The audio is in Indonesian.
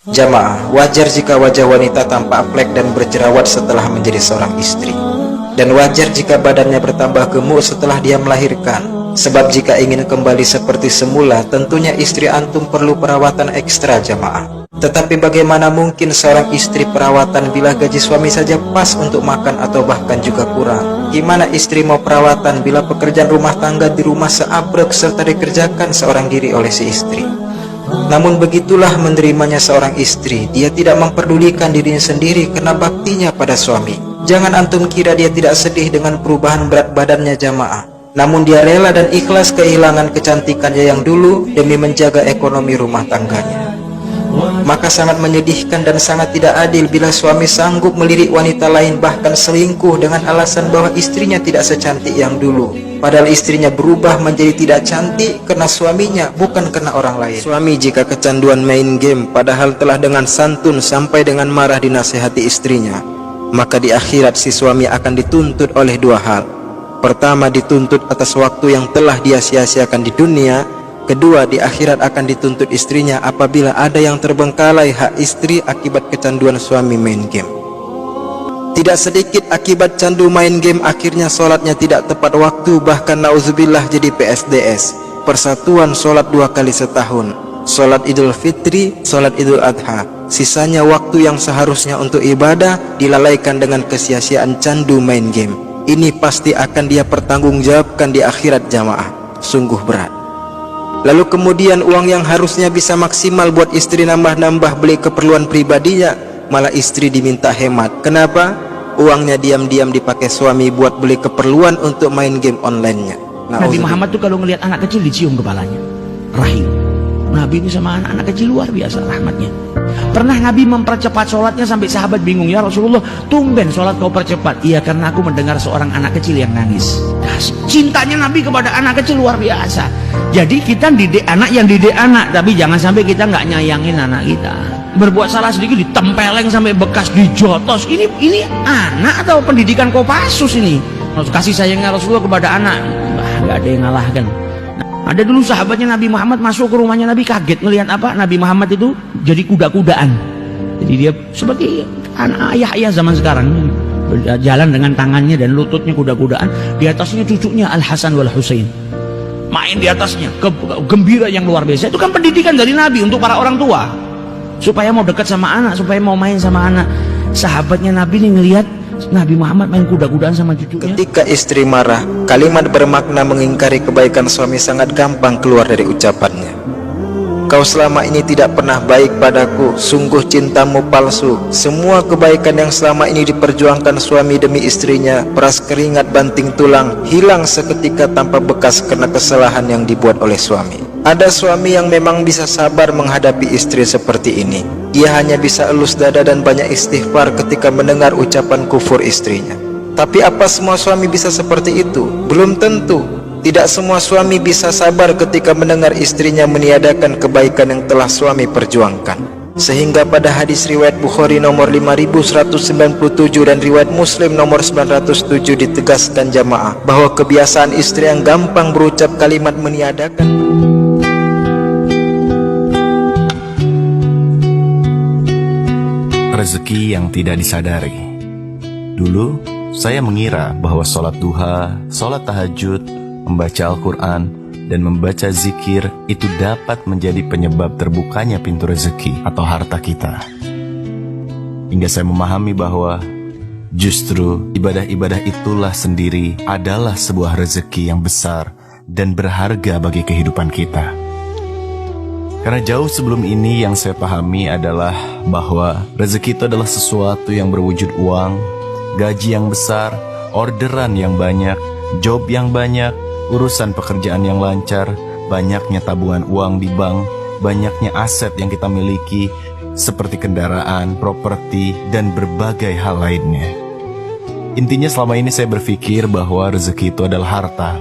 Jamaah, wajar jika wajah wanita tampak flek dan berjerawat setelah menjadi seorang istri. Dan wajar jika badannya bertambah gemuk setelah dia melahirkan. Sebab jika ingin kembali seperti semula, tentunya istri antum perlu perawatan ekstra, jamaah. Tetapi bagaimana mungkin seorang istri perawatan bila gaji suami saja pas untuk makan atau bahkan juga kurang? Gimana istri mau perawatan bila pekerjaan rumah tangga di rumah seabrek serta dikerjakan seorang diri oleh si istri? Namun begitulah menerimanya seorang istri. Dia tidak memperdulikan dirinya sendiri karena baktinya pada suami. Jangan antum kira dia tidak sedih dengan perubahan berat badannya, jamaah. Namun dia rela dan ikhlas kehilangan kecantikannya yang dulu demi menjaga ekonomi rumah tangganya. Maka sangat menyedihkan dan sangat tidak adil bila suami sanggup melirik wanita lain, bahkan selingkuh dengan alasan bahwa istrinya tidak secantik yang dulu. Padahal istrinya berubah menjadi tidak cantik karena suaminya, bukan karena orang lain. Suami jika kecanduan main game padahal telah dengan santun sampai dengan marah dinasihati istrinya, maka di akhirat si suami akan dituntut oleh dua hal. Pertama, dituntut atas waktu yang telah dia sia-siakan di dunia. Kedua, di akhirat akan dituntut istrinya apabila ada yang terbengkalai hak istri akibat kecanduan suami main game. Tidak sedikit akibat candu main game akhirnya sholatnya tidak tepat waktu, bahkan nauzubillah jadi PSDS, persatuan sholat 2 kali setahun, sholat Idul Fitri, sholat Idul Adha. Sisanya waktu yang seharusnya untuk ibadah dilalaikan dengan kesia-siaan candu main game. Ini pasti akan dia pertanggungjawabkan di akhirat, jamaah. Sungguh berat. Lalu kemudian uang yang harusnya bisa maksimal buat istri nambah-nambah beli keperluan pribadinya, malah istri diminta hemat. Kenapa? Uangnya diam-diam dipakai suami buat beli keperluan untuk main game online-nya. Nabi Muhammad tuh kalau ngelihat anak kecil dicium kepalanya. Rahim. Nabi ini sama anak-anak kecil luar biasa rahmatnya. Pernah Nabi mempercepat sholatnya sampai sahabat bingung, ya Rasulullah, tumben sholat kau percepat. Iya, karena aku mendengar seorang anak kecil yang nangis. Cintanya Nabi kepada anak kecil luar biasa. Jadi kita didik anak yang didik anak, tapi jangan sampai kita nggak nyayangin anak kita. Berbuat salah sedikit ditempeleng sampai bekas dijotos. Ini anak atau pendidikan Kopassus ini? Kasih sayangnya Rasulullah kepada anak, nggak ada yang ngalahkan. Ada dulu sahabatnya Nabi Muhammad masuk ke rumahnya Nabi, kaget ngelihat apa? Nabi Muhammad itu jadi kuda-kudaan. Jadi dia seperti anak ayah-ayah zaman sekarang, jalan dengan tangannya dan lututnya kuda-kudaan. Di atasnya cucunya Al Hasan wal Husain, main di atasnya, gembira yang luar biasa. Itu kan pendidikan dari Nabi untuk para orang tua, supaya mau dekat sama anak, supaya mau main sama anak. Sahabatnya Nabi ini ngelihat Nabi Muhammad main kuda-kudaan sama cucunya. Ketika istri marah, kalimat bermakna mengingkari kebaikan suami sangat gampang keluar dari ucapannya. Kau selama ini tidak pernah baik padaku, sungguh cintamu palsu. Semua kebaikan yang selama ini diperjuangkan suami demi istrinya, peras keringat banting tulang, hilang seketika tanpa bekas karena kesalahan yang dibuat oleh suami. Ada suami yang memang bisa sabar menghadapi istri seperti ini. Dia hanya bisa elus dada dan banyak istighfar ketika mendengar ucapan kufur istrinya. Tapi apa semua suami bisa seperti itu? Belum tentu. Tidak semua suami bisa sabar ketika mendengar istrinya meniadakan kebaikan yang telah suami perjuangkan. Sehingga pada hadis riwayat Bukhari nomor 5197 dan riwayat Muslim nomor 907 ditegaskan, jamaah, bahwa kebiasaan istri yang gampang berucap kalimat meniadakan rezeki yang tidak disadari. Dulu saya mengira bahwa sholat duha, sholat tahajud, membaca Al-Quran, dan membaca zikir itu dapat menjadi penyebab terbukanya pintu rezeki atau harta kita. Hingga saya memahami bahwa justru ibadah-ibadah itulah sendiri adalah sebuah rezeki yang besar dan berharga bagi kehidupan kita. Karena jauh sebelum ini yang saya pahami adalah bahwa rezeki itu adalah sesuatu yang berwujud uang, gaji yang besar, orderan yang banyak, job yang banyak, urusan pekerjaan yang lancar, banyaknya tabungan uang di bank, banyaknya aset yang kita miliki seperti kendaraan, properti, dan berbagai hal lainnya. Intinya selama ini saya berpikir bahwa rezeki itu adalah harta.